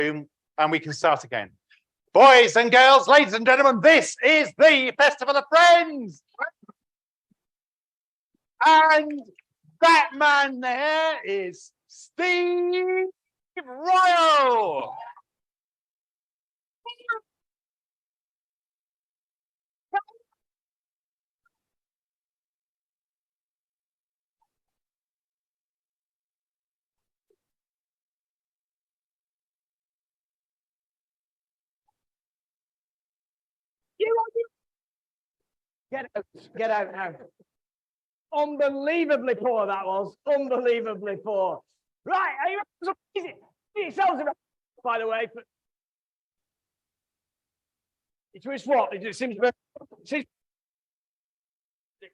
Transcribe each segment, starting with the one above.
and we can start again. Boys and girls, ladies and gentlemen, this is the Festival of Friends. And that man there is Steve Royal. Get out now. Unbelievably poor that was. Unbelievably poor. Right, are you easy? Yourselves about, by the way. It's what? It seems to be.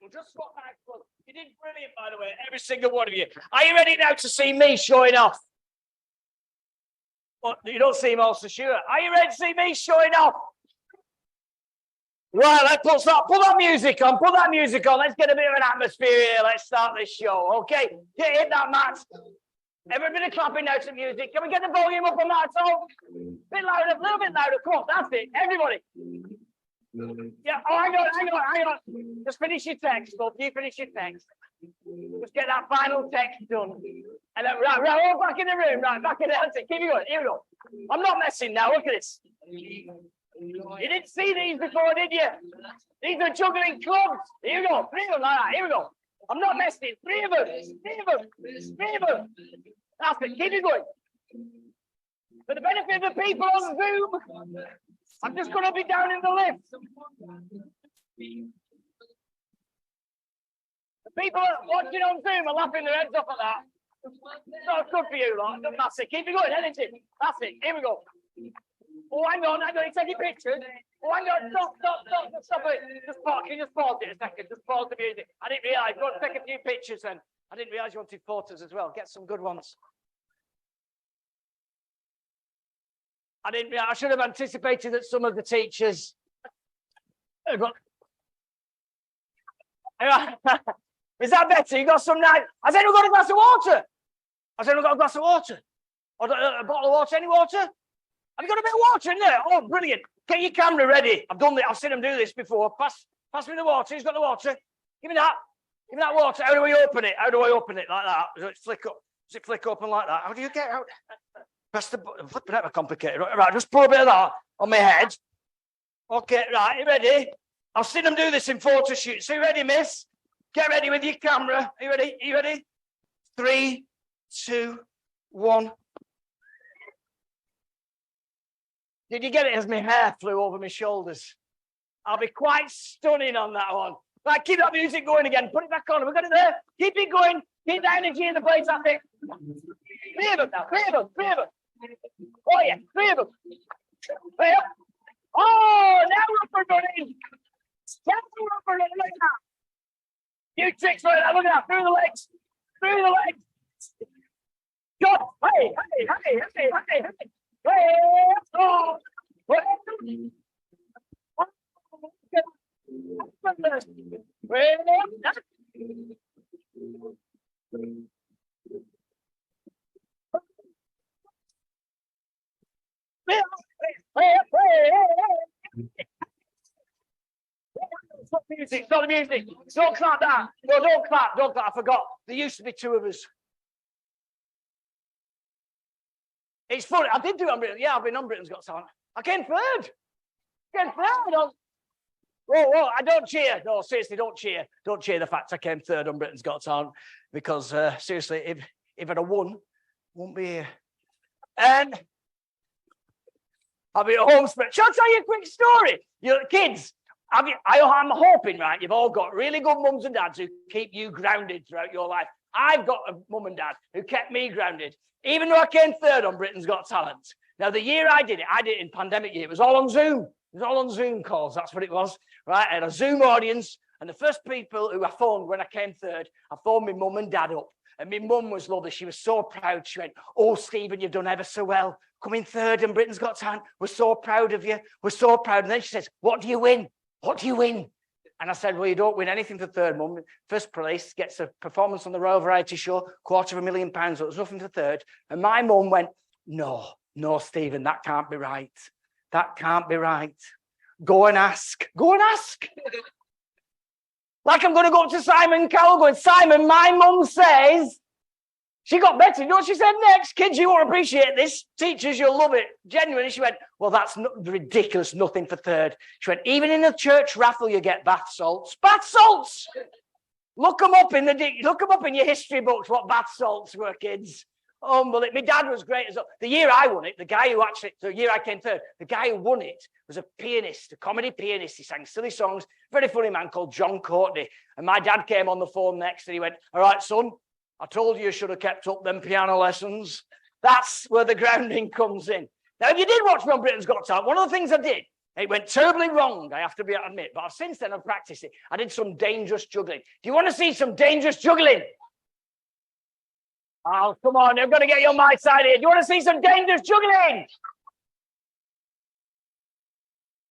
We'll just swap back. You did brilliant, by the way, every single one of you. Are you ready now to see me showing off? Well, you don't seem all so sure. Are you ready to see me showing off? Right, let's put that music on. Put that music on. Let's get a bit of an atmosphere here. Let's start this show. Okay, hit that, Matt. Everybody clapping now to music. Can we get the volume up on that at all? A bit louder, a little bit louder. Come on, that's it. Everybody. Yeah. Oh, hang on. Just finish your text, Bob. You finish your text. Just get that final text done. And then, right, all back in the room. Right, back in the answer. Keep it going. Here we go. I'm not messing now. Look at this. You didn't see these before, did you? These are juggling clubs. Here we go. 3 of them like that. Here we go. I'm not messing. 3 of them. 3 of them. That's it. Keep it going. For the benefit of the people on Zoom, I'm just going to be down in the lift. The people watching on Zoom are laughing their heads off at that. It's not good for you, lot. That's it. Keep it going, isn't it? That's it. Here we go. Oh, hang on. He's taking pictures. Oh, hang on. Stop it. Just pause. Can you just pause it a second? Just pause the music. I didn't realise. You want to take a few pictures then. I didn't realise you wanted photos as well. Get some good ones. I should have anticipated that some of the teachers. Is that better? You got some nice. Has anyone got a glass of water? Has anyone got a glass of water? Or a bottle of water? Any water? Have you got a bit of water in there? Oh, brilliant. Get your camera ready. I've done it. I've seen them do this before. Pass me the water. Who's got the water? Give me that. Give me that water. How do we open it? How do I open it? Like that? Does it flick up? Does it flick open like that? How do you get out? Press the button. Flipping out complicated. Right, just pour a bit of that on my head. Okay, right, you ready? I've seen them do this in photo shoots. Are you ready, miss? Get ready with your camera. Are you ready? Are you ready? 3, 2, 1. Did you get it as my hair flew over my shoulders? I'll be quite stunning on that one. Right, keep that music going again. Put it back on. We've got it there. Keep it going. Keep the energy in the place, I think. 3 of them now. 3 of them. 3 of them. Oh, yeah. 3 of them. 3 of them. Oh, now we're up and running. Now we're up and running like that. Few tricks right now. Look at that. Through the legs. Through the legs. Good. Hey. Oh. Stop music, stop the music. Don't clap that. No, don't clap. I forgot. There used to be 2 of us. It's funny. I did do it on Britain. Yeah, I've been on Britain's Got Talent. I came third. Whoa, I don't cheer. No, seriously, don't cheer. Don't cheer the fact I came third on Britain's Got Talent because, seriously, if I'd have won, won't be here. And I'll be at home. Shall I tell you a quick story? You kids, I'm hoping, right, you've all got really good mums and dads who keep you grounded throughout your life. I've got a mum and dad who kept me grounded, even though I came third on Britain's Got Talent. Now, the year I did it in pandemic year. It was all on Zoom. It was all on Zoom calls. That's what it was, right? I had a Zoom audience, and the first people who I phoned when I came third, I phoned my mum and dad up. And my mum was lovely. She was so proud. She went, "Oh, Stephen, you've done ever so well. Coming third in Britain's Got Talent. We're so proud of you. We're so proud." And then she says, "What do you win? What do you win?" And I said, "Well, you don't win anything for third, Mum. First place gets a performance on the Royal Variety Show, £250,000. So it was nothing for third." And my mum went, No, No, Stephen, that can't be right. That can't be right. Go and ask. Go and ask. Like I'm going to go up to Simon Cowell going, Simon, my mum says, she got better. You know what she said next? Kids, you won't appreciate this. Teachers, you'll love it. Genuinely, she went, well, that's ridiculous. Nothing for third. She went, even in a church raffle, you get bath salts. Bath salts! Look them up in your history books, what bath salts were, kids. Unbelievable. My dad was great as well. The year I won it, the year I came third, the guy who won it was a pianist, a comedy pianist. He sang silly songs. Very funny man called John Courtney. And my dad came on the phone next and he went, all right, son, I told you should have kept up them piano lessons. That's where the grounding comes in. Now, if you did watch me on Britain's Got Talent, one of the things I did, it went terribly wrong, I have to admit, but since then I've practiced it. I did some dangerous juggling. Do you want to see some dangerous juggling? Oh, come on, I've got to get you on my side here. Do you want to see some dangerous juggling?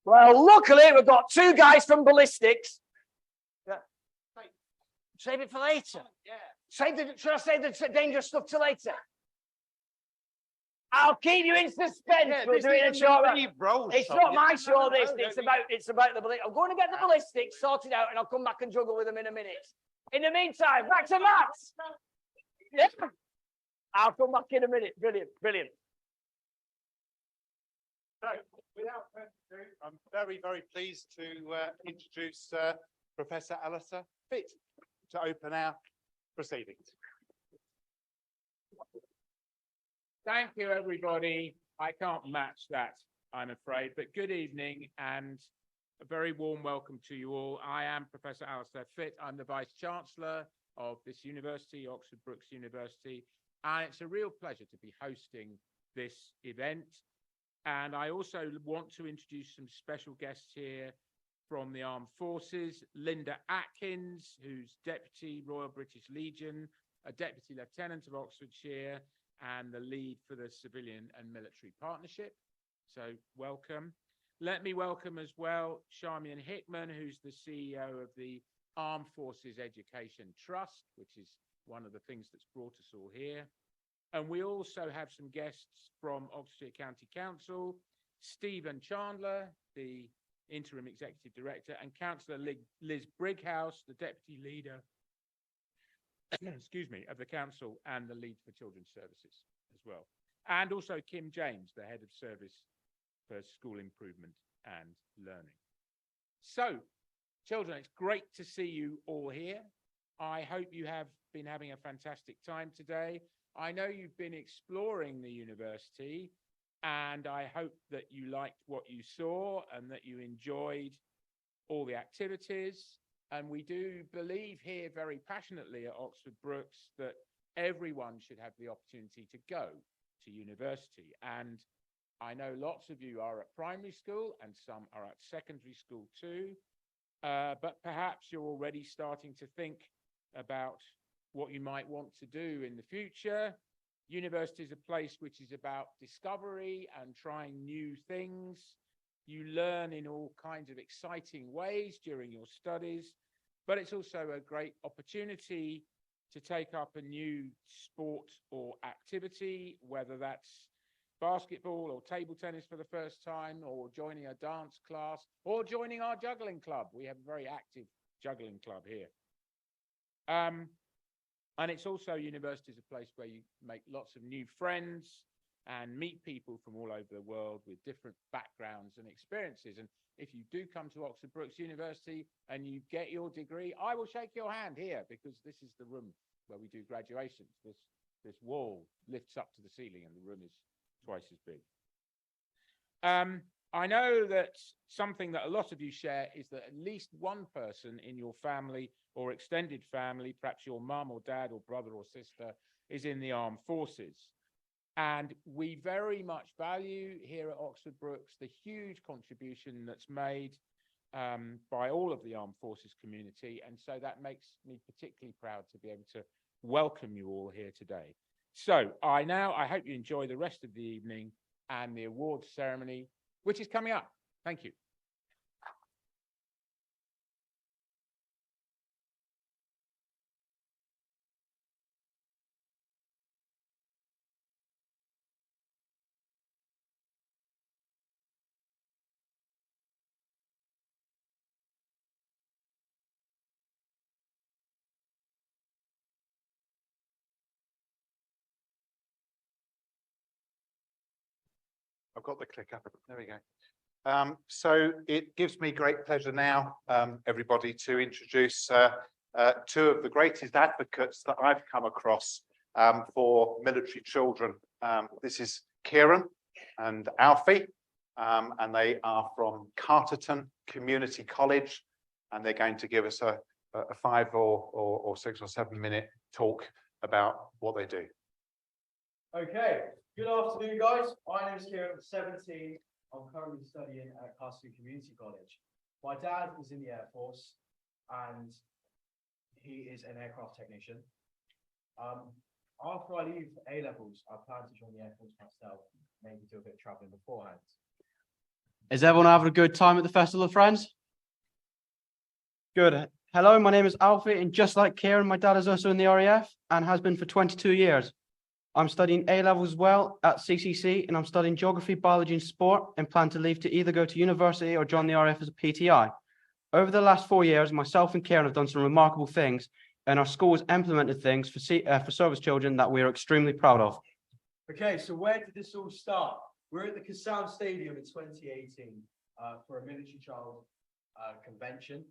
Well, luckily, we've got two guys from ballistics. Yeah. Save it for later. Yeah. Should I save the dangerous stuff till later? I'll keep you in suspense. Yeah, we'll do it in a short row. It's not my show, this. It's about the ballistics. I'm going to get the ballistics sorted out and I'll come back and juggle with them in a minute. In the meantime, back to maths. Yeah. I'll come back in a minute. Brilliant, brilliant. So, without further ado, I'm very, very pleased to introduce Professor Alistair Fitt to open our proceedings. Thank you, everybody. I can't match that, I'm afraid, but good evening and a very warm welcome to you all. I am Professor Alistair Fitt. I'm the Vice-Chancellor of this university, Oxford Brookes University, and it's a real pleasure to be hosting this event. And I also want to introduce some special guests here from the Armed Forces. Linda Atkins, who's Deputy Royal British Legion, a Deputy Lieutenant of Oxfordshire, and the lead for the Civilian and Military Partnership. So welcome. Let me welcome as well Charmian Hickman, who's the CEO of the Armed Forces Education Trust, which is one of the things that's brought us all here. And we also have some guests from Oxfordshire County Council, Stephen Chandler, the Interim Executive Director, and Councillor Liz Brighouse, the Deputy Leader excuse me, of the Council and the Lead for Children's Services as well. And also Kim James, the Head of Service for School Improvement and Learning. So, children, it's great to see you all here. I hope you have been having a fantastic time today. I know you've been exploring the university, and I hope that you liked what you saw and that you enjoyed all the activities. And we do believe here very passionately at Oxford Brookes that everyone should have the opportunity to go to university. And I know lots of you are at primary school and some are at secondary school too. But perhaps you're already starting to think about what you might want to do in the future. University is a place which is about discovery and trying new things. You learn in all kinds of exciting ways during your studies, but it's also a great opportunity to take up a new sport or activity, whether that's basketball or table tennis for the first time, or joining a dance class, or joining our juggling club. We have a very active juggling club here. And it's also, university is a place where you make lots of new friends and meet people from all over the world with different backgrounds and experiences. And if you do come to Oxford Brookes University and you get your degree, I will shake your hand here, because this is the room where we do graduations. This wall lifts up to the ceiling and the room is twice as big. I know that something that a lot of you share is that at least one person in your family or extended family, perhaps your mum or dad or brother or sister, is in the armed forces. And we very much value here at Oxford Brookes the huge contribution that's made by all of the armed forces community. And so that makes me particularly proud to be able to welcome you all here today. So I hope you enjoy the rest of the evening and the awards ceremony, which is coming up. Thank you. I've got the clicker. There we go. So it gives me great pleasure now, everybody, to introduce two of the greatest advocates that I've come across for military children. This is Kieran and Alfie, and they are from Carterton Community College, and they're going to give us a 5 or 6 or 7 minute talk about what they do. Okay, good afternoon, guys. My name is Kieran, I'm 17. I'm currently studying at Carterton Community College. My dad is in the Air Force and he is an aircraft technician. After I leave A levels, I plan to join the Air Force myself, maybe do a bit of traveling beforehand. Is everyone having a good time at the Festival of Friends? Good. Hello, my name is Alfie, and just like Kieran, my dad is also in the RAF and has been for 22 years. I'm studying A levels as well at CCC, and I'm studying geography, biology, and sport, and plan to leave to either go to university or join the RAF as a PTI. Over the last 4 years, myself and Kieran have done some remarkable things, and our school has implemented things for service children that we are extremely proud of. Okay, so where did this all start? We're at the Kassam Stadium in 2018 for a military child convention.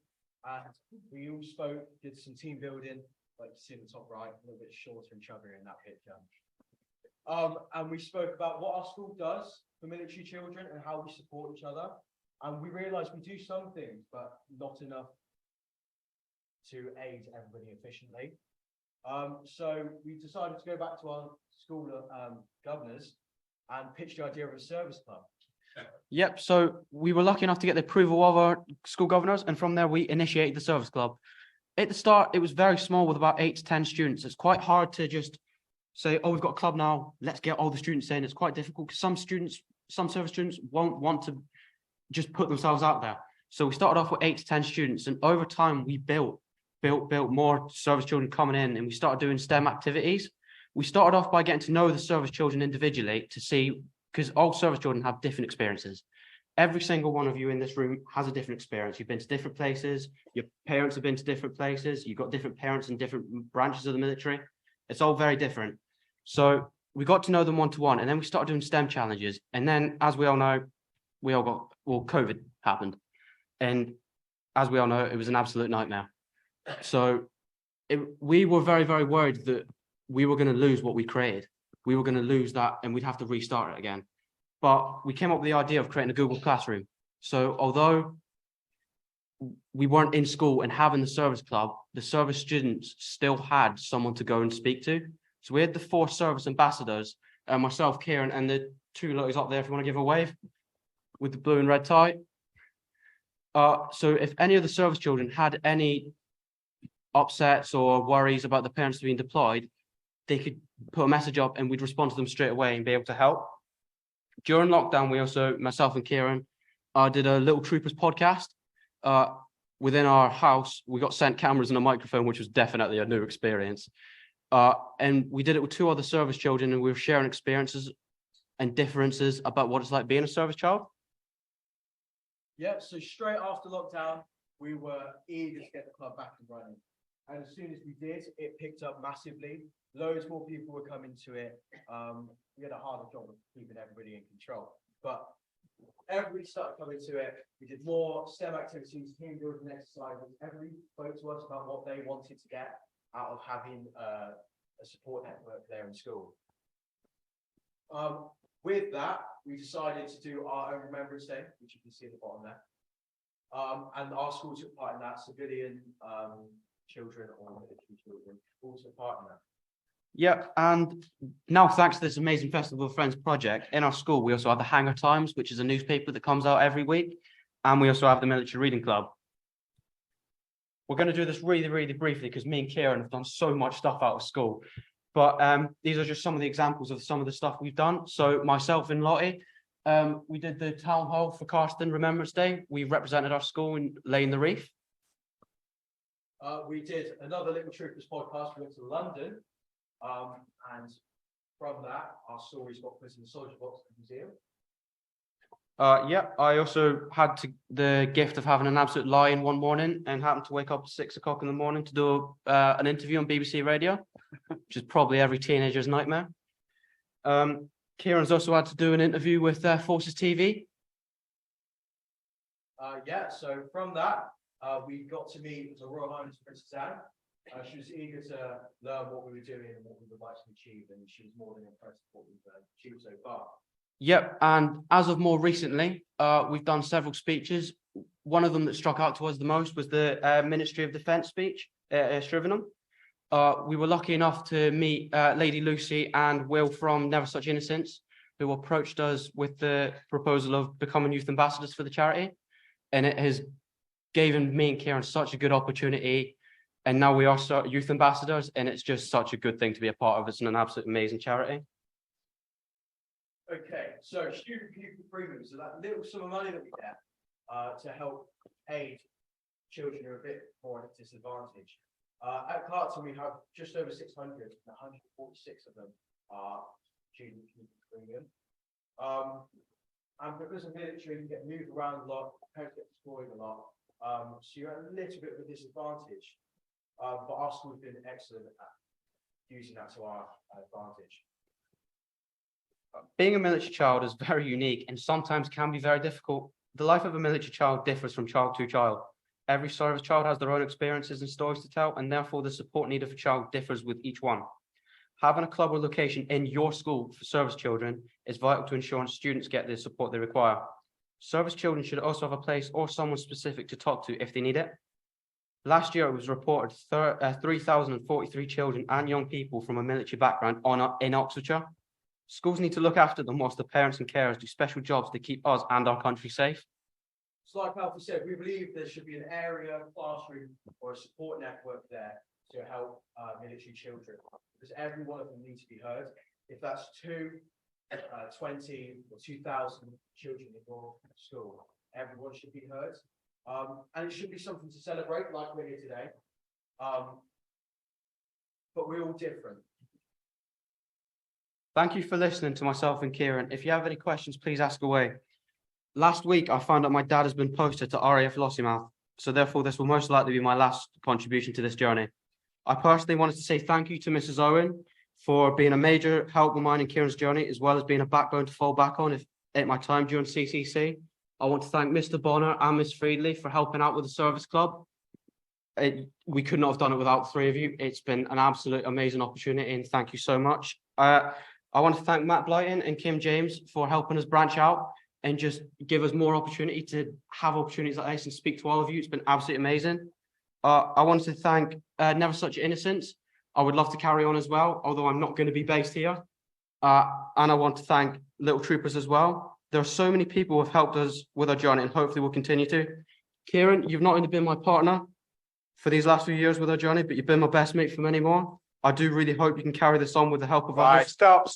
And we all spoke, did some team building, like you see in the top right, a little bit shorter and chubbier in that picture. And we spoke about what our school does for military children and how we support each other. And we realized we do some things, but not enough to aid everybody efficiently. So we decided to go back to our school governors and pitch the idea of a service club. Yep, so we were lucky enough to get the approval of our school governors, and from there we initiated the service club. At the start, it was very small with about 8 to 10 students. It's quite hard to just say, oh, we've got a club now, let's get all the students in. It's quite difficult because some service students won't want to just put themselves out there. So we started off with 8 to 10 students, and over time we built more service children coming in, and we started doing STEM activities. We started off by getting to know the service children individually to see, because all service children have different experiences. Every single one of you in this room has a different experience. You've been to different places. Your parents have been to different places. You've got different parents in different branches of the military. It's all very different. So we got to know them one-to-one, and then we started doing STEM challenges. And then, as we all know, COVID happened. And as we all know, it was an absolute nightmare. So we were very, very worried that we were going to lose what we created. We were going to lose that and we'd have to restart it again. But we came up with the idea of creating a Google Classroom. So although we weren't in school and having the service club, the service students still had someone to go and speak to. So we had the 4 service ambassadors, myself, Kieran, and the 2 ladies up there, if you want to give a wave, with the blue and red tie. So if any of the service children had any upsets or worries about the parents being deployed, they could put a message up and we'd respond to them straight away and be able to help. During lockdown, we also, myself and Kieran, did a Little Troopers podcast. Within our house, we got sent cameras and a microphone, which was definitely a new experience. And we did it with 2 other service children, and we were sharing experiences and differences about what it's like being a service child. Yeah, so straight after lockdown, we were eager to get the club back and running. And as soon as we did, it picked up massively. Loads more people were coming to it. We had a harder job of keeping everybody in control. But everybody started coming to it. We did more STEM activities, team building exercises. Everybody spoke to us about what they wanted to get out of having a support network there in school. With that, we decided to do our own Remembrance Day, which you can see at the bottom there. And our school took part in that. Civilian children or military children all took part in that. Yeah, and now thanks to this amazing Festival of Friends project, in our school, we also have the Hangar Times, which is a newspaper that comes out every week. And we also have the Military Reading Club. We're going to do this really, really briefly because me and Kieran have done so much stuff out of school. But these are just some of the examples of some of the stuff we've done. So myself and Lottie, we did the town hall for Carterton Remembrance Day. We represented our school in laying the wreath. We did another Little Troopers podcast. We went to London. And from that, our stories got put in the Soldier Box Museum. Yeah, I also had the gift of having an absolute lie-in one morning and happened to wake up at 6 o'clock in the morning to do an interview on BBC Radio, which is probably every teenager's nightmare. Kieran's also had to do an interview with Forces TV. Yeah, so from that, we got to meet the Royal Highness Princess Anne. She was eager to learn what we were doing and what we would like to achieve, and she was more than impressed with what we've achieved so far. Yep, and as of more recently, we've done several speeches. One of them that struck out to us the most was the Ministry of Defence speech, Shrivenham. We were lucky enough to meet Lady Lucy and Will from Never Such Innocence, who approached us with the proposal of becoming youth ambassadors for the charity. And it has given me and Kieran such a good opportunity. And now we are youth ambassadors, and it's just such a good thing to be a part of. It's an absolute amazing charity. Okay, so student pupil premium, so that little sum of money that we get to help aid children who are a bit more at a disadvantage. At Clarkson, we have just over 600, and 146 of them are student pupil premium. And because of military, you get moved around a lot, parents get destroyed a lot, so you're at a little bit of a disadvantage. But our school's been excellent at using that to our advantage. Being a military child is very unique and sometimes can be very difficult. The life of a military child differs from child to child. Every service child has their own experiences and stories to tell, and therefore the support needed for child differs with each one. Having a club or location in your school for service children is vital to ensuring students get the support they require. Service children should also have a place or someone specific to talk to if they need it. Last year, it was reported 3,043 children and young people from a military background in Oxfordshire. Schools need to look after them whilst the parents and carers do special jobs to keep us and our country safe. So like Alfie said, we believe there should be an area, classroom, or a support network there to help military children, because every one of them needs to be heard. If that's 20 or 2,000 children in your school, everyone should be heard. And it should be something to celebrate, like we're here today. But we're all different. Thank you for listening to myself and Kieran. If you have any questions, please ask away. Last week, I found out my dad has been posted to RAF Lossiemouth, so therefore this will most likely be my last contribution to this journey. I personally wanted to say thank you to Mrs. Owen for being a major help of mine in Kieran's journey, as well as being a backbone to fall back on at my time during CCC. I want to thank Mr. Bonner and Miss Friedley for helping out with the service club. We could not have done it without the three of you. It's been an absolute amazing opportunity, and thank you so much. I want to thank Matt Blyton and Kim James for helping us branch out and just give us more opportunity to have opportunities like this and speak to all of you. It's been absolutely amazing. I want to thank Never Such Innocence. I would love to carry on as well, although I'm not going to be based here. And I want to thank Little Troopers as well. There are so many people who have helped us with our journey, and hopefully will continue to. Kieran, you've not only been my partner for these last few years with our journey, but you've been my best mate for many more. I do really hope you can carry this on with the help of Right, others. stop.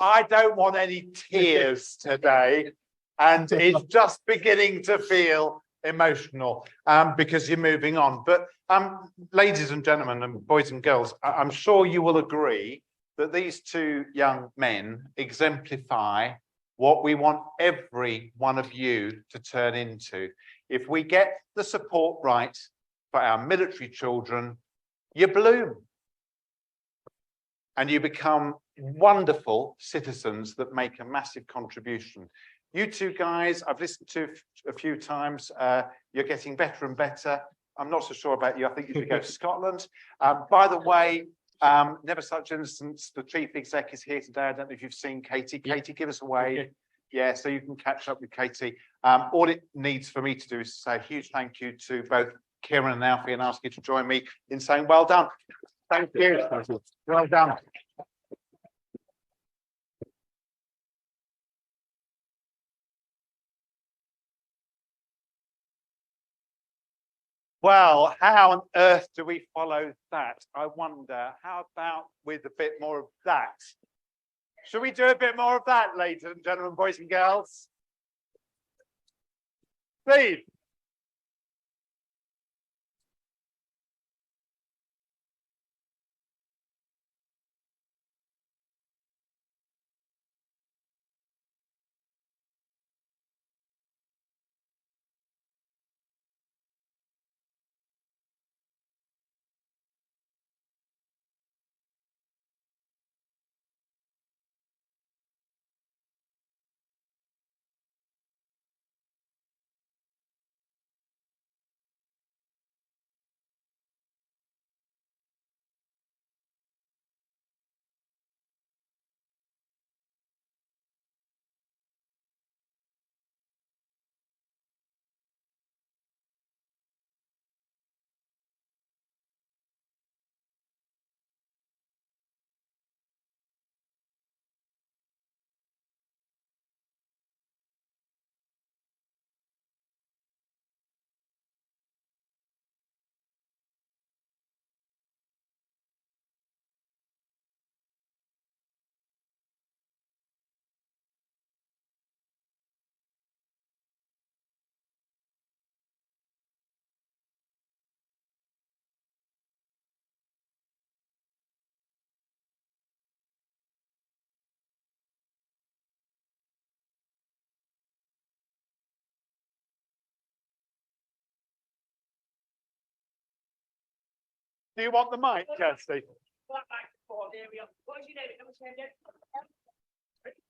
I don't want any tears today. And it's just beginning to feel emotional because you're moving on. But ladies and gentlemen and boys and girls, I'm sure you will agree that these two young men exemplify what we want every one of you to turn into. If we get the support right for our military children, you bloom and you become wonderful citizens that make a massive contribution. You two guys, I've listened to a few times. You're getting better and better. I'm not so sure about you. I think you should go to Scotland. By the way, Never Such Innocence, the chief exec is here today. I don't know if you've seen Katie. Katie, give us a wave. Okay. Yeah, so you can catch up with Katie. All it needs for me to do is say a huge thank you to both Kieran and Alfie, and ask you to join me in saying well done. Thank you. Well done. Well, how on earth do we follow that? I wonder. How about with a bit more of that? Should we do a bit more of that, ladies and gentlemen, boys and girls? Steve. Do you want the mic, Kirsty? Here we go. What's your name? What's your name?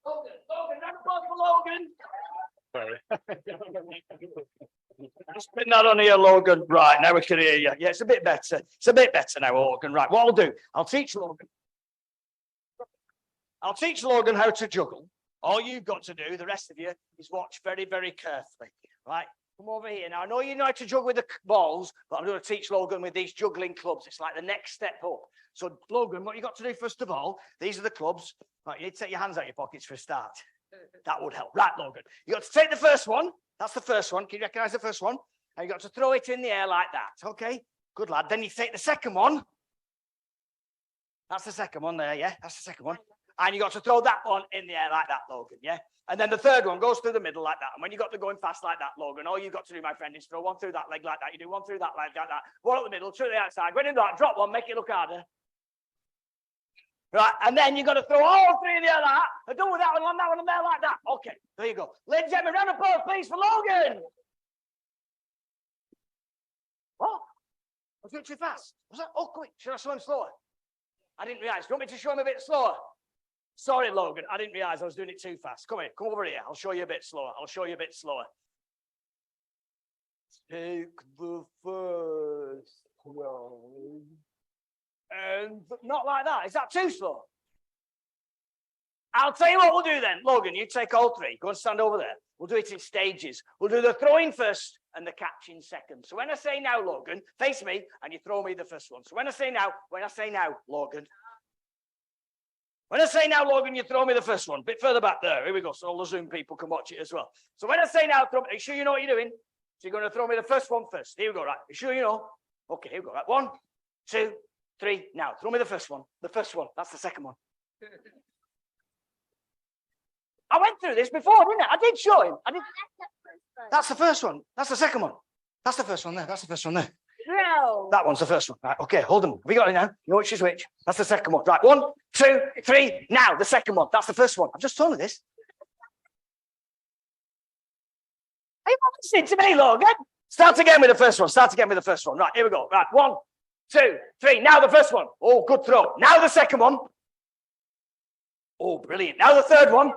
Logan. Logan, round of applause for Logan. Sorry. Just put that on here, Logan. Right, now we can hear you. Yeah, it's a bit better. It's a bit better now, Logan. Right, what I'll do, I'll teach Logan how to juggle. All you've got to do, the rest of you, is watch very, very carefully. Right, come over here. Now, I know you know how to juggle with the balls, but I'm going to teach Logan with these juggling clubs. It's like the next step up. So, Logan, what you got to do first of all, these are the clubs. Right, you need to take your hands out of your pockets for a start. That would help. Right, Logan. You got to take the first one. That's the first one. Can you recognize the first one? And you got to throw it in the air like that. Okay, good lad. Then you take the second one. That's the second one there, yeah? That's the second one. And you got to throw that one in the air like that, Logan, yeah? And then the third one goes through the middle like that. And when you got to going fast like that, Logan, all you got to do, my friend, is throw one through that leg like that. You do one through that leg like that. One at the middle, two at the outside. When you do that, drop one, make it look harder. Right, and then you got to throw all three in the air like that. And do with that one, and there like that. Okay, there you go. Ladies and gentlemen, round of applause, please, for Logan. What? I was doing too fast. Was that? Oh, quick. Should I show him slower? I didn't realise. Do you want me to show him a bit slower? Sorry, Logan. I didn't realise I was doing it too fast. Come here. Come over here. I'll show you a bit slower. Take the first one. And not like that. Is that too slow? I'll tell you what we'll do then. Logan, you take all three. Go and stand over there. We'll do it in stages. We'll do the throwing first and the catching second. So when I say now, Logan, face me and you throw me the first one. So when I say now, Logan. When I say now, Logan, you throw me the first one. A bit further back there. Here we go. So all the Zoom people can watch it as well. So when I say now, are you sure you know what you're doing? So you're going to throw me the first one first. Here we go, right? You sure you know? Okay, here we go. Right. 1, 2, 3. Now, throw me the first one. The first one. That's the second one. I went through this before, didn't I? I did show him. I did. That's the first one. That's the second one. That's the first one there. That's the first one there. No. That one's the first one. Right, okay, hold them. Have you got it now? You know which is which? That's the second one. Right, 1, 2, 3. Now, the second one. That's the first one. I've just told you this. Are you listening to me, Logan? Start again with the first one. Right, here we go. Right, 1, 2, 3. Now the first one. Oh, good throw. Now the second one. Oh, brilliant. Now the third one.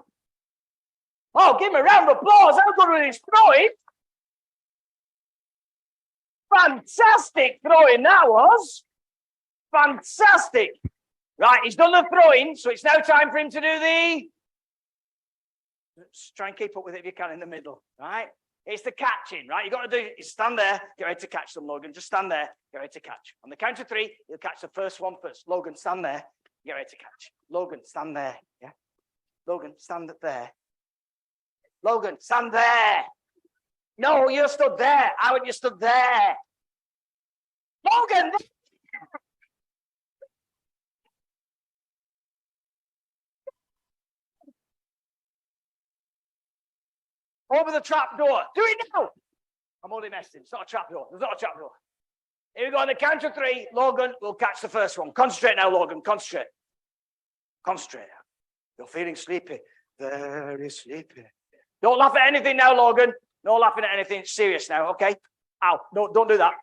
Oh, give me a round of applause. How good was his throwing? Fantastic throwing that was. Fantastic. Right, he's done the throwing, so it's now time for him to do the... Just try and keep up with it if you can in the middle, right? It's the catching, right? You got to do is stand there, get ready to catch them, Logan. Just stand there, get ready to catch. On the count of 3, you'll catch the first one first. Logan, stand there, get ready to catch. Logan, stand there, yeah? Logan, stand there. Logan, stand there. No, you stood there. How would you stood there? Logan! Over the trap door. Do it now. I'm only messing. It's not a trap door. There's not a trap door. Here we go on the count of 3. Logan will catch the first one. Concentrate now, Logan. Concentrate. Concentrate. You're feeling sleepy. Very sleepy. Don't laugh at anything now, Logan. No laughing at anything. It's serious now, okay? Ow. No, don't do that.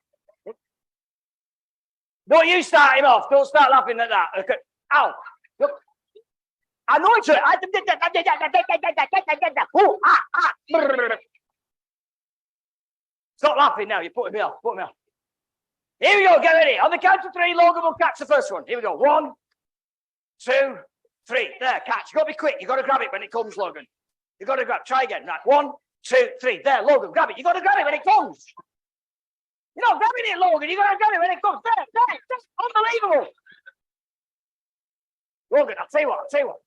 Don't you start him off. Don't start laughing at that. Okay. Ow. Look. I know it's right. Stop laughing now. You're putting me off. Here we go. Get ready. On the count of 3, Logan will catch the first one. Here we go. 1, 2, 3. There, catch. You've got to be quick. You've got to grab it when it comes, Logan. You've got to grab. Try again. Right. 1, 2, 3. There, Logan. Grab it. You've got to grab it when it comes. You're not grabbing it, Logan. You've got to grab it when it comes. There. Unbelievable. Logan, I'll tell you what.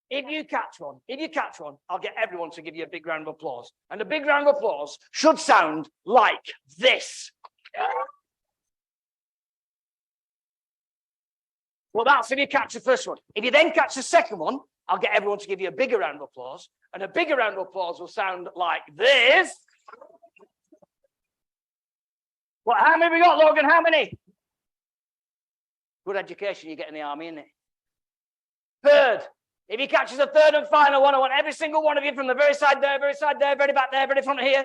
If you catch one, I'll get everyone to give you a big round of applause. And a big round of applause should sound like this. Well, that's if you catch the first one. If you then catch the second one, I'll get everyone to give you a bigger round of applause. And a bigger round of applause will sound like this. Well, how many we got, Logan? How many? Good education you get in the army, isn't it? Third. If he catches a third and final one, I want every single one of you from the very side there, very back there, very front here,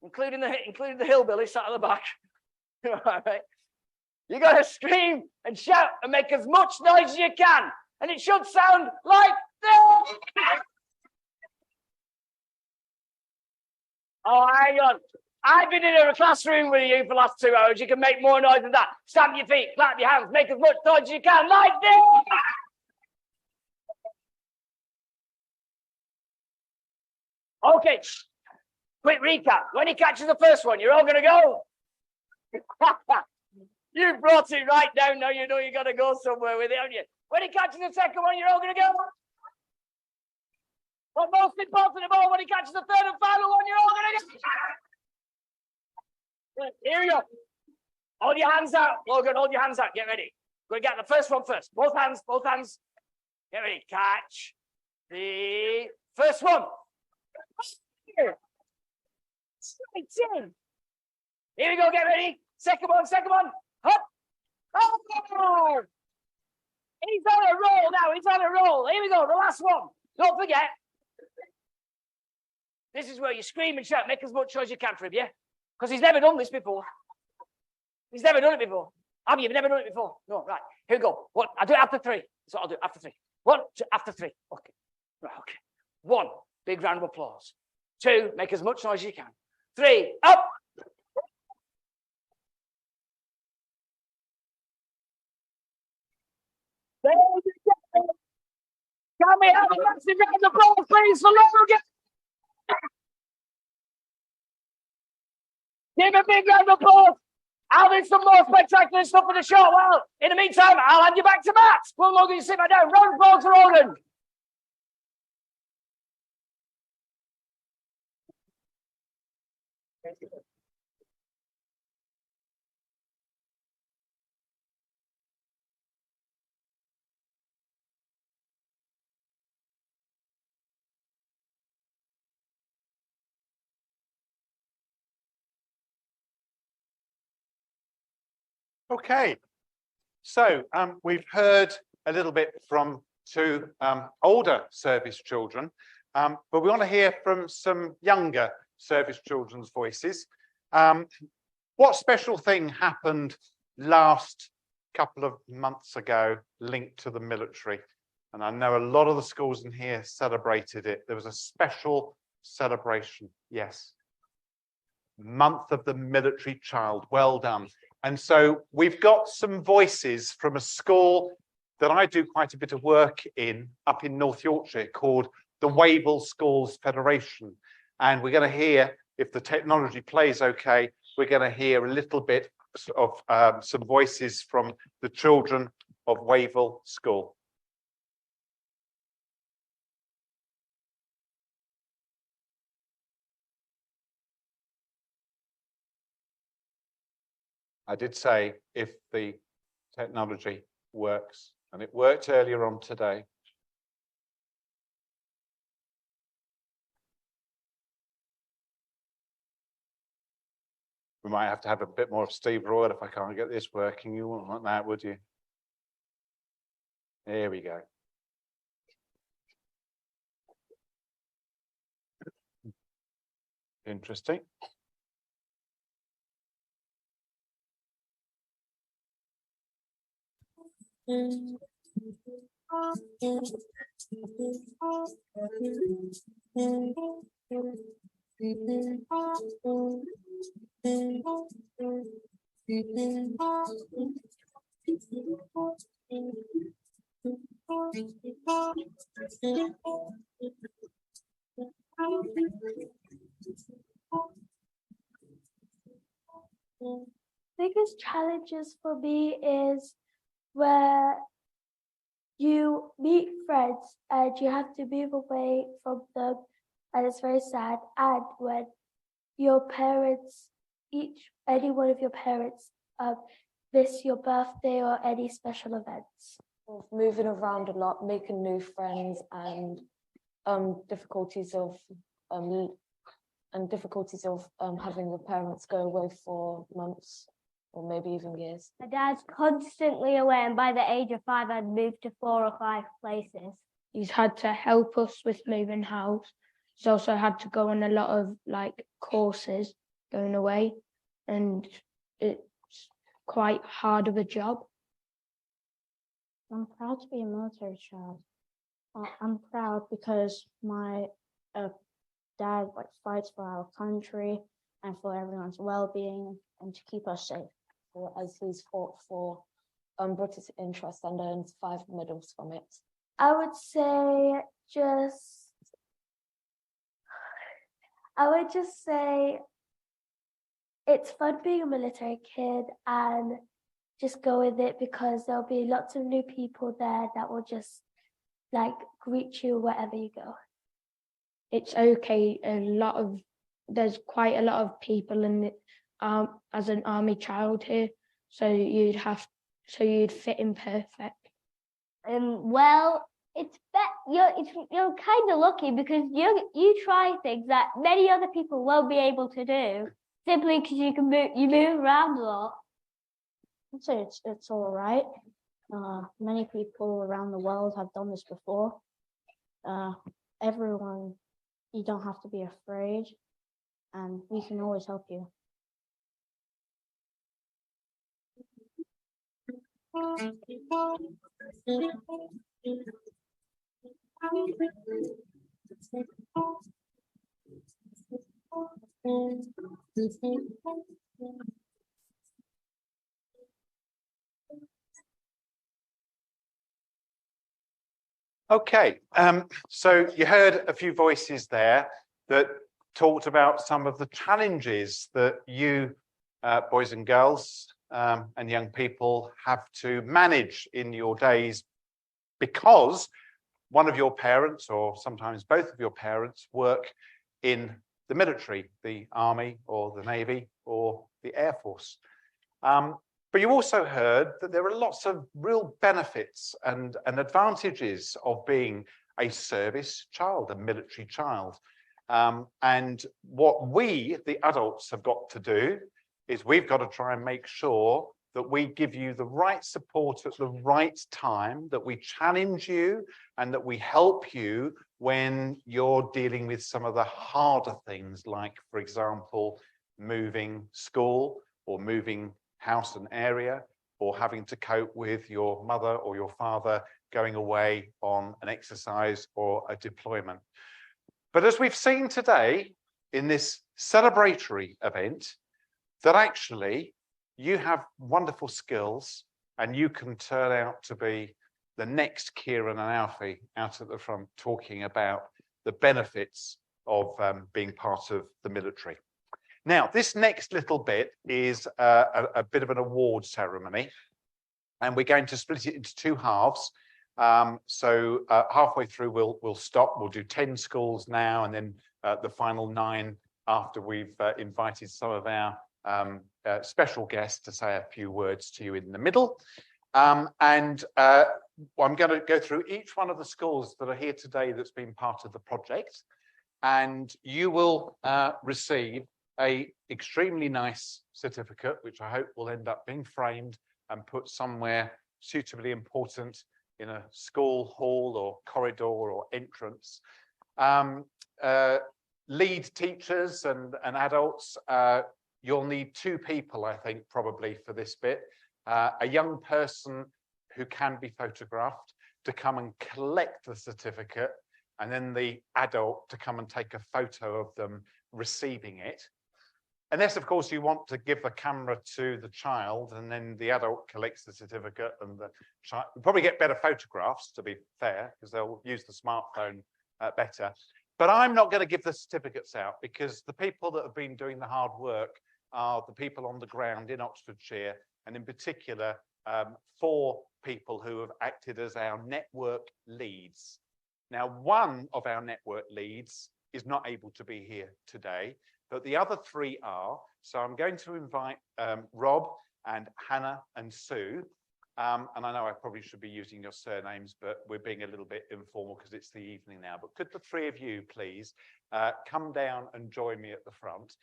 including the hillbilly sat at the back. Right. You got to scream and shout and make as much noise as you can. And it should sound like this. Oh, hang on. I've been in a classroom with you for the last 2 hours. You can make more noise than that. Stamp your feet, clap your hands, make as much noise as you can, like this. Okay, quick recap. When he catches the first one, you're all going to go. You brought it right down. Now you know you got to go somewhere with it, haven't you? When he catches the second one, you're all going to go. But most important of all, when he catches the third and final one, you're all going to go. Here we go. Hold your hands out. Logan, hold your hands out. Get ready. We're going to get the first one first. Both hands, both hands. Get ready. Catch the first one. Straight in. Here we go. Get ready. Second one, second one. Hop. Oh! He's on a roll now. He's on a roll. Here we go. The last one. Don't forget. This is where you scream and shout. Make as much noise as you can for him, yeah? Because he's never done this before. He's never done it before. Have you? You've never done it before? No, right. Here we go. What? I'll do it after three. So I'll do it after three. One, two, after three. Okay. Right, okay. One, big round of applause. Two, make as much noise as you can. Three, up. There you go. Can we have a massive round of applause, please, for Logan? Give a big round of applause. I'll do some more spectacular stuff in a short while. In the meantime, I'll hand you back to Matt. Well, Logan, you sit back down. Round of applause for Logan. Okay, so we've heard a little bit from two older service children, but we want to hear from some younger service children's voices. What special thing happened last couple of months ago linked to the military? And I know a lot of the schools in here celebrated it. There was a special celebration, yes. Month of the Military Child, well done. And so we've got some voices from a school that I do quite a bit of work in up in North Yorkshire called the Wavell Schools Federation. And we're going to hear, if the technology plays okay, we're going to hear a little bit of some voices from the children of Wavell School. I did say if the technology works, and it worked earlier on today. We might have to have a bit more of Steve Royal if I can't get this working. You wouldn't want that, would you? There we go. Interesting. Biggest challenges for me is where you meet friends and you have to move away from them, and it's very sad. And when your parents, any one of your parents, miss your birthday or any special events. Moving around a lot, making new friends, and difficulties of having your parents go away for months or maybe even years. My dad's constantly away, and by the age of 5, I'd moved to 4 or 5 places. He's had to help us with moving house. He's also had to go on a lot of courses going away, and it's quite hard of a job. I'm proud to be a military child. I'm proud because my dad fights for our country and for everyone's well-being and to keep us safe. As he's fought for British interests and earns 5 medals from it. I would just say it's fun being a military kid and just go with it because there'll be lots of new people there that will just greet you wherever you go. It's okay. There's quite a lot of people in the, as an army child here, so you'd fit in perfect. Well, you're kind of lucky because you try things that many other people won't be able to do simply because you move around a lot. I'd say it's all right. Many people around the world have done this before. Everyone, you don't have to be afraid, and we can always help you. Okay, so you heard a few voices there that talked about some of the challenges that you, boys and girls, and young people have to manage in your days because one of your parents, or sometimes both of your parents, work in the military, the Army or the Navy or the Air Force. But you also heard that there are lots of real benefits and advantages of being a service child, a military child. And what we, the adults, have got to do is we've got to try and make sure that we give you the right support at the right time, that we challenge you and that we help you when you're dealing with some of the harder things, like, for example, moving school or moving house and area, or having to cope with your mother or your father going away on an exercise or a deployment. But as we've seen today in this celebratory event, that actually you have wonderful skills and you can turn out to be the next Kieran and Alfie out at the front talking about the benefits of being part of the military. Now, this next little bit is a bit of an award ceremony, and we're going to split it into 2 halves. So halfway through, we'll stop. We'll do 10 schools now, and then the final 9 after we've invited some of our special guests to say a few words to you in the middle. I'm going to go through each one of the schools that are here today that's been part of the project, and you will receive an extremely nice certificate, which I hope will end up being framed and put somewhere suitably important in a school hall or corridor or entrance. Lead teachers and adults, you'll need 2 people, I think, probably for this bit. A young person who can be photographed to come and collect the certificate, and then the adult to come and take a photo of them receiving it. Unless, of course, you want to give the camera to the child and then the adult collects the certificate and the child. You'll probably get better photographs, to be fair, because they'll use the smartphone better. But I'm not going to give the certificates out because the people that have been doing the hard work are the people on the ground in Oxfordshire, and in particular, 4 people who have acted as our network leads. Now, one of our network leads is not able to be here today, but the other 3 are. So I'm going to invite Rob and Hannah and Sue. And I know I probably should be using your surnames, but we're being a little bit informal because it's the evening now. But could the 3 of you please come down and join me at the front?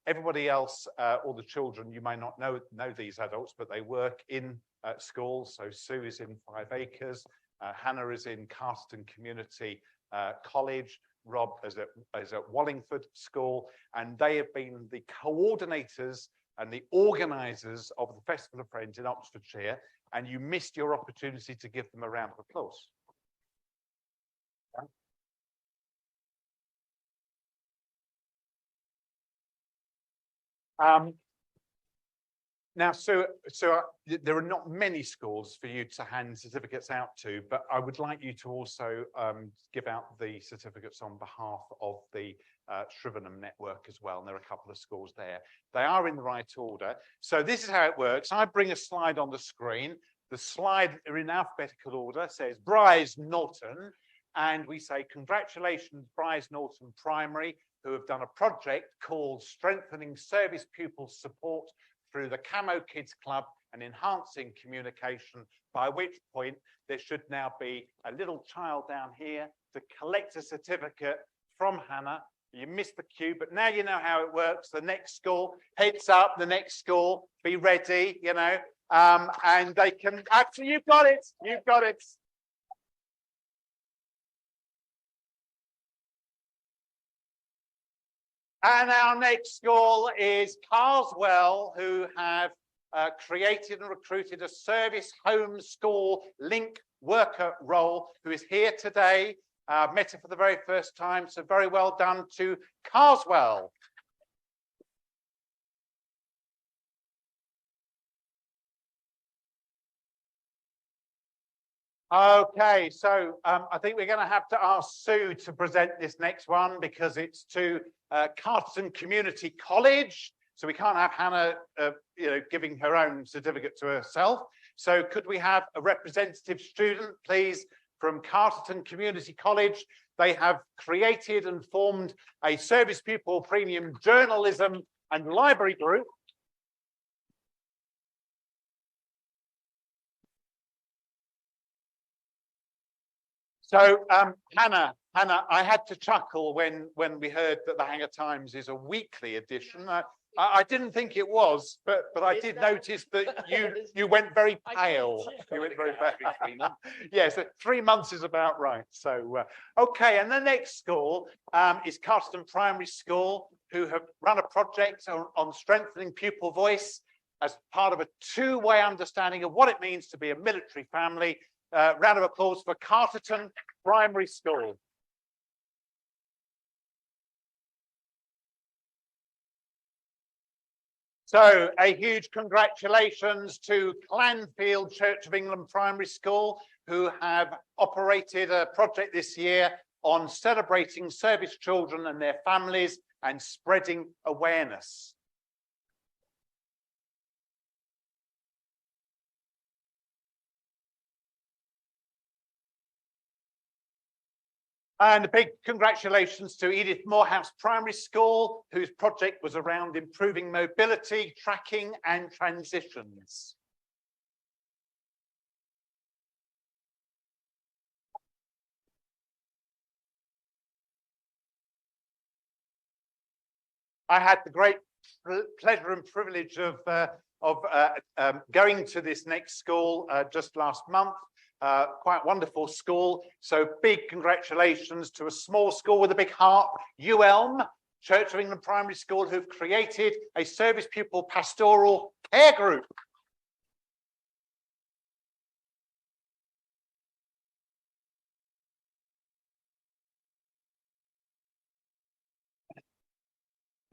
Everybody else, all the children, you may not know these adults, but they work in schools. So Sue is in 5 Acres, Hannah is in Carston Community College, Rob is at Wallingford School, and they have been the coordinators and the organisers of the Festival of Friends in Oxfordshire, and you missed your opportunity to give them a round of applause. Now, so there are not many schools for you to hand certificates out to, but I would like you to also give out the certificates on behalf of the Shrivenham network as well. And there are a couple of schools there. They are in the right order. So this is how it works. I bring a slide on the screen. The slide are in alphabetical order, says Bryce Norton. And we say, congratulations, Bryce Norton Primary, who have done a project called Strengthening Service Pupil Support through the Camo Kids Club and enhancing communication, by which point there should now be a little child down here to collect a certificate from Hannah. You missed the cue, but now you know how it works. The next school, heads up, the next school, be ready, you know, and they can, actually, you've got it, you've got it. And our next school is Carswell, who have created and recruited a service home school link worker role, who is here today. Met her for the very first time, so very well done to Carswell. Okay, so I think we're going to have to ask Sue to present this next one because it's to Carterton Community College. So we can't have Hannah, giving her own certificate to herself. So could we have a representative student, please, from Carterton Community College? They have created and formed a service pupil premium journalism and library group. So Hannah, I had to chuckle when we heard that the Hanger Times is a weekly edition. I didn't think it was, but I did notice that you went very pale. You went very pale. Yes, 3 months is about right. So okay, and the next school is Carterton Primary School, who have run a project on strengthening pupil voice as part of a two-way understanding of what it means to be a military family. Round of applause for Carterton Primary School. So a huge congratulations to Clanfield Church of England Primary School, who have operated a project this year on celebrating service children and their families and spreading awareness. And a big congratulations to Edith Morehouse Primary School, whose project was around improving mobility, tracking, and transitions. I had the great pleasure and privilege of going to this next school just last month. Quite wonderful school. So big congratulations to a small school with a big heart, UELM, Church of England Primary School, who've created a service pupil pastoral care group.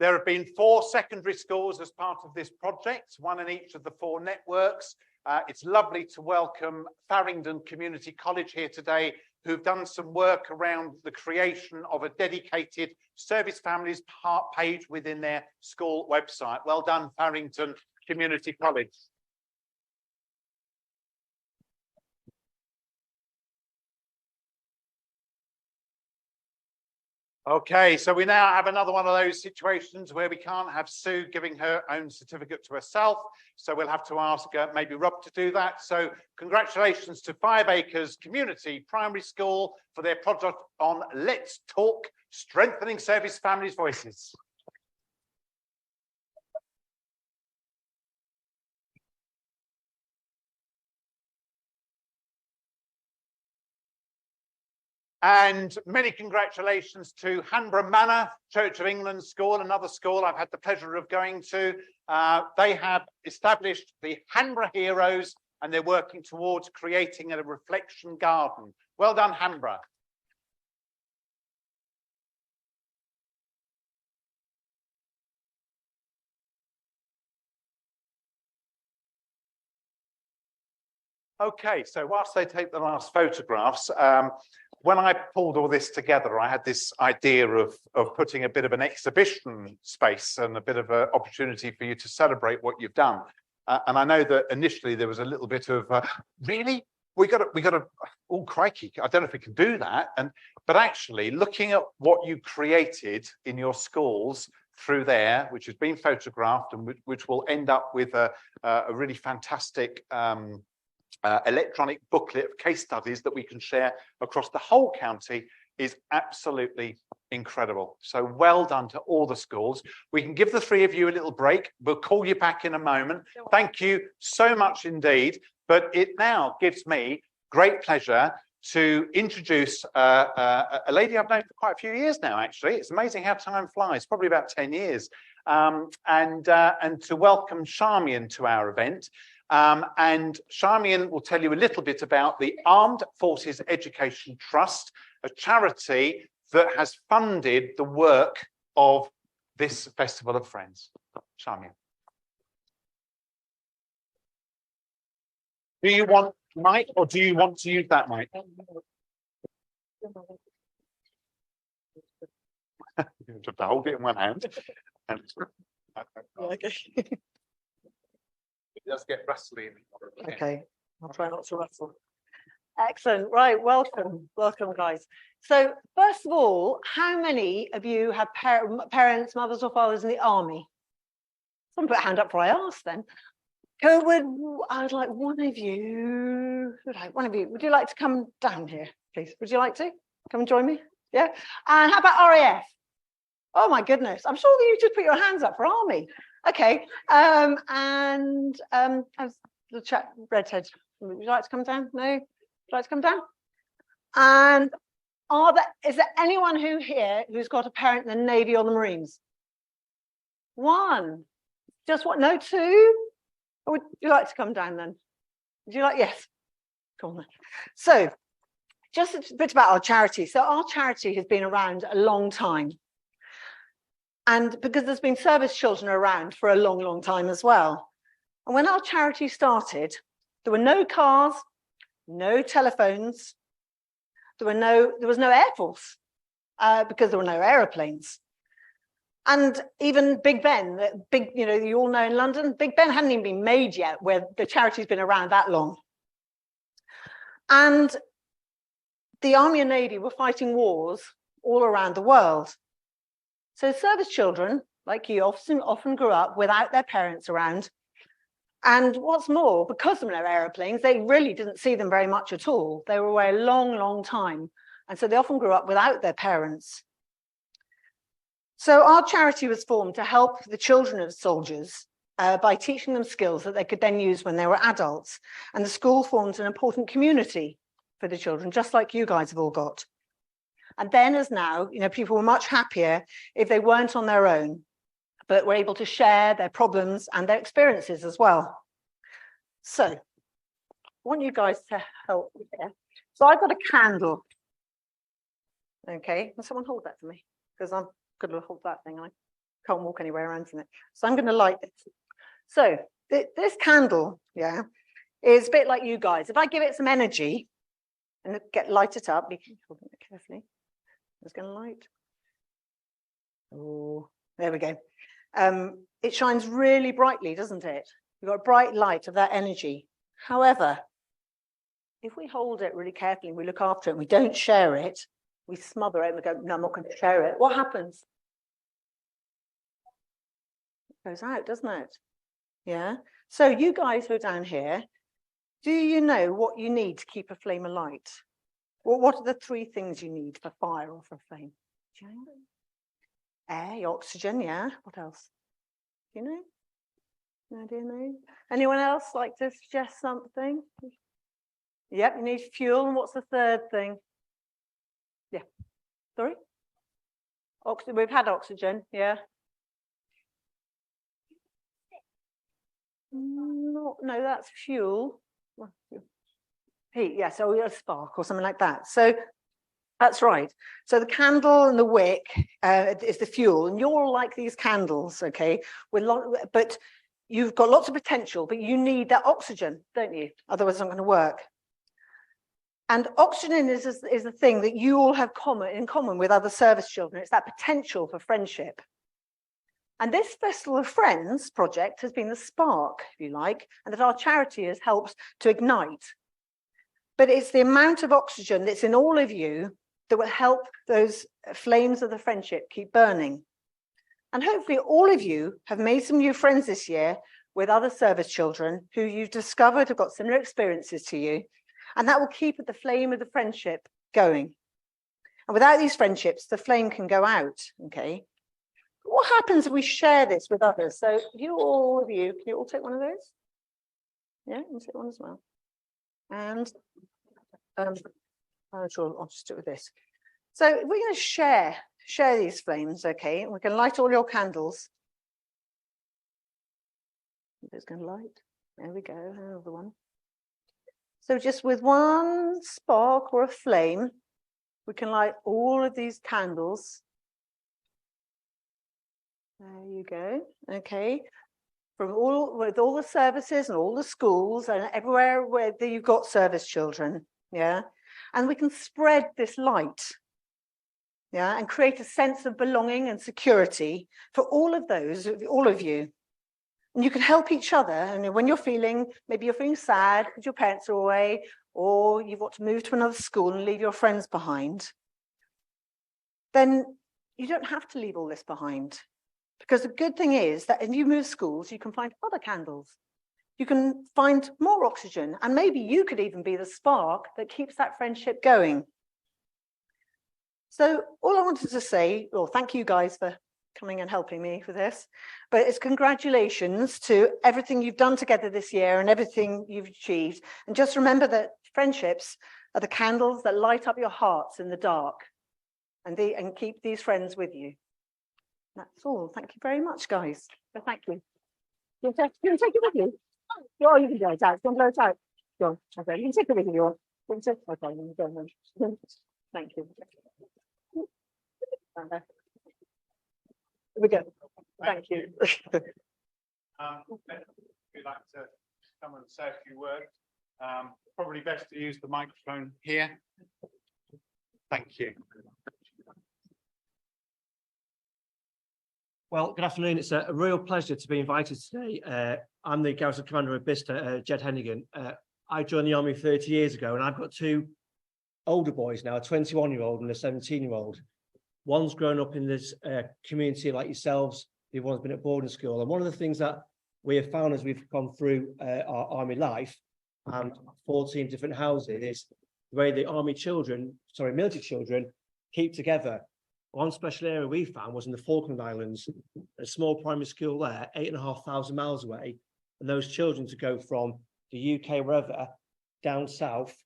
There have been 4 secondary schools as part of this project, one in each of the 4 networks. It's lovely to welcome Farringdon Community College here today, who've done some work around the creation of a dedicated service families page within their school website. Well done, Farringdon Community College. Okay, so we now have another one of those situations where we can't have Sue giving her own certificate to herself. So we'll have to ask maybe Rob to do that. So congratulations to 5 Acres Community Primary School for their project on Let's Talk, Strengthening Service Families' Voices. And many congratulations to Hanborough Manor Church of England School, another school I've had the pleasure of going to. They have established the Hanborough Heroes, and they're working towards creating a reflection garden. Well done, Hanborough. Okay, so whilst they take the last photographs, when I pulled all this together, I had this idea of putting a bit of an exhibition space and a bit of an opportunity for you to celebrate what you've done. And I know that initially there was a little bit of, really? We got to, oh crikey, I don't know if we can do that. But actually looking at what you created in your schools through there, which has been photographed and which will end up with a really fantastic electronic booklet of case studies that we can share across the whole county, is absolutely incredible. So well done to all the schools. We can give the three of you a little break. We'll call you back in a moment. Thank you so much indeed. But it now gives me great pleasure to introduce a lady I've known for quite a few years now, actually. It's amazing how time flies, probably about 10 years. And to welcome Charmian to our event. And Charmian will tell you a little bit about the Armed Forces Education Trust, a charity that has funded the work of this Festival of Friends. Charmian. Do you want mic or do you want to use that mic? You have to hold it in one hand. And Okay. it does get rustly. Okay, I'll try not to rustle. Excellent. Right, welcome, guys. So first of all, how many of you have parents, mothers or fathers in the army? Someone put a hand up before I asked then. I would like one of you. Would you like to come down here, please? Would you like to come and join me? Yeah. And how about RAF? Oh my goodness, I'm sure that you just put your hands up for army. Okay. As the chat redhead, would you like to come down? No? Would you like to come down? And is there anyone who's got a parent in the Navy or the Marines? One. Just what? No, two? Or would you like to come down then? Would you like? Yes. Come on then. So, just a bit about our charity. So, our charity has been around a long time. And because there's been service children around for a long, long time as well. And when our charity started, there were no cars, no telephones, there was no air force because there were no aeroplanes. And even Big Ben, you all know in London, Big Ben hadn't even been made yet, where the charity's been around that long. And the Army and Navy were fighting wars all around the world. So service children, like you, often grew up without their parents around. And what's more, because there were no aeroplanes, they really didn't see them very much at all. They were away a long, long time. And so they often grew up without their parents. So our charity was formed to help the children of soldiers by teaching them skills that they could then use when they were adults. And the school formed an important community for the children, just like you guys have all got. And then as now, people were much happier if they weren't on their own, but were able to share their problems and their experiences as well. So I want you guys to help me here. So I've got a candle. Okay, can someone hold that for me? Because I'm going to hold that thing. I can't walk anywhere around in it. So I'm going to light this. So this candle, is a bit like you guys. If I give it some energy and light it up, you can hold it carefully. It's going to light. Oh, there we go. It shines really brightly, doesn't it? You've got a bright light of that energy. However, if we hold it really carefully and we look after it and we don't share it, we smother it and we go, no, I'm not going to share it. What happens? It goes out, doesn't it? Yeah. So you guys who are down here, do you know what you need to keep a flame alight? Well, what are the three things you need for fire or for flame? Do you know? Air, oxygen, yeah. What else? Do you know? No idea, no? Anyone else like to suggest something? Yep, you need fuel. And what's the third thing? Yeah. Sorry? We've had oxygen, yeah. No, that's fuel. Heat, yeah, so a spark or something like that. So that's right. So the candle and the wick is the fuel, and you're all like these candles, okay? But you've got lots of potential, but you need that oxygen, don't you? Otherwise, it's not going to work. And oxygen is the thing that you all have in common with other service children. It's that potential for friendship. And this Festival of Friends project has been the spark, if you like, and that our charity has helped to ignite. But it's the amount of oxygen that's in all of you that will help those flames of the friendship keep burning. And hopefully all of you have made some new friends this year with other service children who you've discovered have got similar experiences to you. And that will keep the flame of the friendship going. And without these friendships, the flame can go out, okay? What happens if we share this with others? So all of you, can you all take one of those? Yeah, you take one as well. And I'm sure I'll just do it with this. So we're going to share these flames, okay? We can light all your candles. It's going to light. There we go, another one. So just with one spark or a flame, we can light all of these candles. There you go, okay. With all the services and all the schools and everywhere where you've got service children, yeah. And we can spread this light, yeah, and create a sense of belonging and security for all of you. And you can help each other. And when maybe you're feeling sad because your parents are away, or you've got to move to another school and leave your friends behind, then you don't have to leave all this behind. Because the good thing is that if you move schools, you can find other candles. You can find more oxygen, and maybe you could even be the spark that keeps that friendship going. So all I wanted to say, well, thank you guys for coming and helping me with this, but it's congratulations to everything you've done together this year and everything you've achieved. And just remember that friendships are the candles that light up your hearts in the dark, and keep these friends with you. That's all. Thank you very much, guys. So thank you. You can take it with you. Oh, you can blow it out. You can blow it out. Go on. Okay, you can take it with you. Okay, thank you. Here we go. Thank you. We'd like to come and say a few words. Probably best to use the microphone here. Thank you. Well, good afternoon. It's a real pleasure to be invited today. I'm the Garrison Commander of Bicester, Jed Hennigan. I joined the Army 30 years ago, and I've got two older boys now, a 21-year-old and a 17-year-old. One's grown up in this community like yourselves. The other one's been at boarding school. And one of the things that we have found as we've gone through our Army life and 14 different houses is the way the military children keep together. One special area we found was in the Falkland Islands, a small primary school there, 8,500 miles away. And those children to go from the UK, wherever, down south,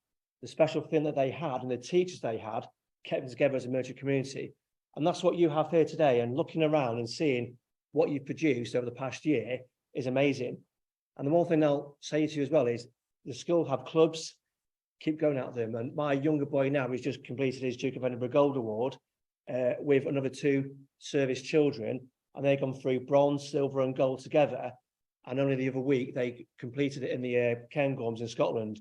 the special thing that they had and the teachers they had kept them together as a military community. And that's what you have here today. And looking around and seeing what you've produced over the past year is amazing. And the one thing I'll say to you as well is the school have clubs, keep going at them. And my younger boy now, he's just completed his Duke of Edinburgh Gold Award with another two service children, and they've gone through bronze, silver and gold together. And only the other week, they completed it in the Cairngorms in Scotland.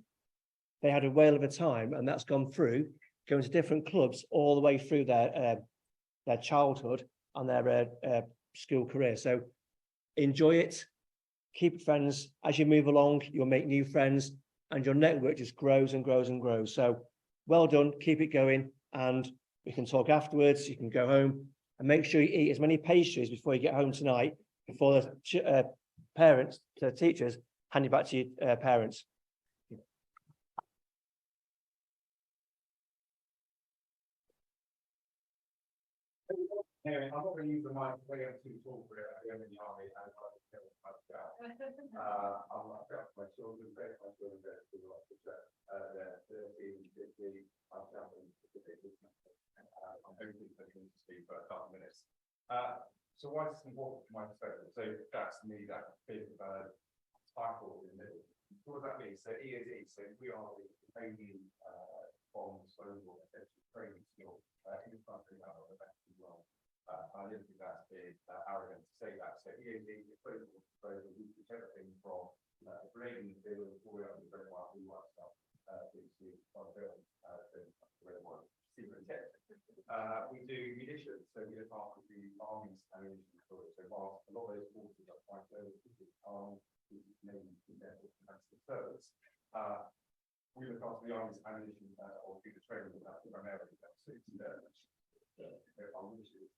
They had a whale of a time, and that's gone through, going to different clubs all the way through their childhood and their school career. So enjoy it, keep friends. As you move along, you'll make new friends, and your network just grows and grows and grows. So well done, keep it going, and we can talk afterwards. You can go home and make sure you eat as many pastries before you get home tonight, before the teachers hand you back to your parents. Anyway, I'm not going to use the mic way up too tall for it. I am in the army and I'm my children, very my children, they're 13, 15, I'm shouting. I'm hoping that you can speak for a couple of minutes. So why is this important from my perspective? So that's me, that big title in the middle. What does that mean? So EAD, so we are the only bomb disposal essentially training skill in the country that are the best as well. I didn't think that's being arrogant to say that. So EAD, disposal, we do everything from grading the field all the way up to the very well, we work stuff to build we do munitions, so we look after the army's ammunition storage. So whilst a lot of those forces are quite low, mainly service, we look after the army's ammunition or do the training of that primarily. So it's our mission is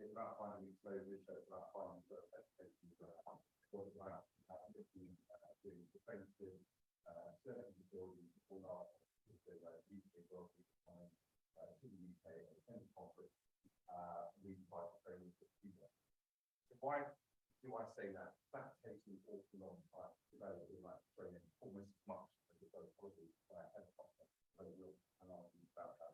it's about finding explosives, it's about finding education, doing defensive certain buildings all our UK buildings to the UK and conflict we provide training for people. So why do I say that? That takes an awful long time to develop like training almost as much as it does probably helicopter. So we'll allow you about that.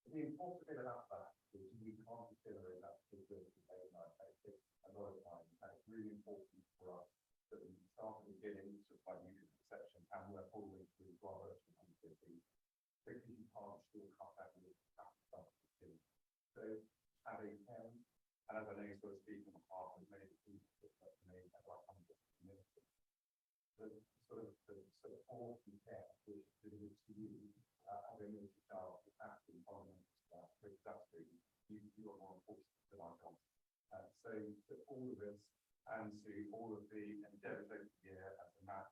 The important thing about that is we can't consider it that capability overnight. It takes a lot of time, and it's really important for us that we start at the beginning, just by user perception, and work all the way through to our version 150. Because you can't still cut that with stuff to do. So having and as I know you're sort of speaking on behalf of many people that may have like 100 minutes. The sort of all you care, which is to you, having a military child is actually parliament because that's you are more important than I am. So to all of us and to all of the endeavours over the year as a Matt,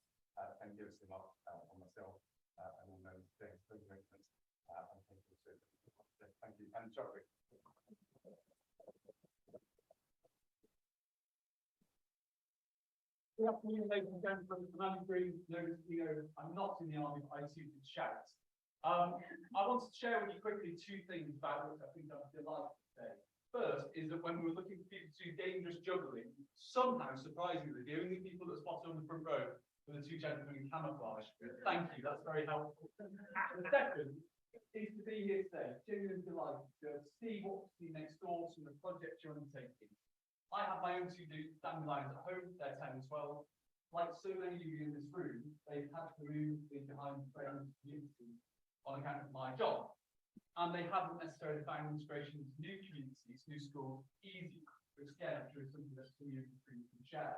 thank you so much on myself and all those things, and thank you so thank you. And Joffrey. Good afternoon, ladies and gentlemen from the command green. I'm not in the army, but I too can shout. I wanted to share with you quickly two things about which I think I'm delighted to say. First is that when we were looking for people to do dangerous juggling, somehow, surprisingly, the only people that spotted on the front row were the two gentlemen in camouflage. Thank you, that's very helpful. The second is to be here today, genuinely delighted to see what's the next door to the project you're undertaking. I have my own two family lines at home, they're 10 and 12. Like so many of you in this room, they've had to move behind friends community on account of my job. And they haven't necessarily found integration into new communities, new schools, easy, which again, I'm sure is something that community can share.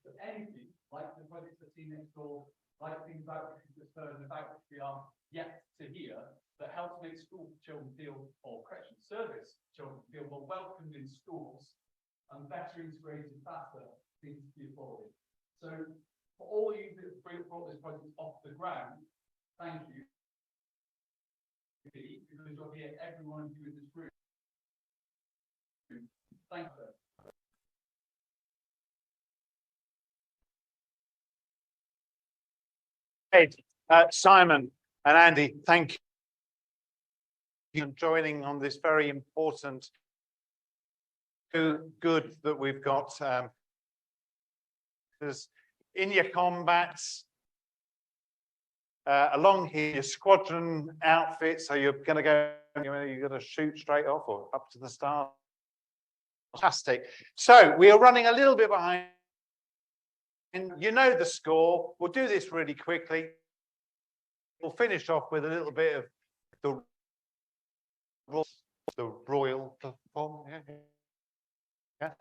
But anything, like the projects I've seen next door, like things about which we've just heard and about which we are yet to hear, that helps make school children feel, or correction service children feel more welcomed in schools, and better integrated faster things to be applauded. So for all you that have brought this project off the ground, thank you. Because you're here, every one of you in this room. Thank you. Simon and Andy, thank you for joining on this very important good that we've got because in your combats along here your squadron outfit, so you're going to go, you're going to shoot straight off or up to the start. Fantastic. So we are running a little bit behind. You know the score. We'll do this really quickly. We'll finish off with a little bit of the royal performance. Yeah.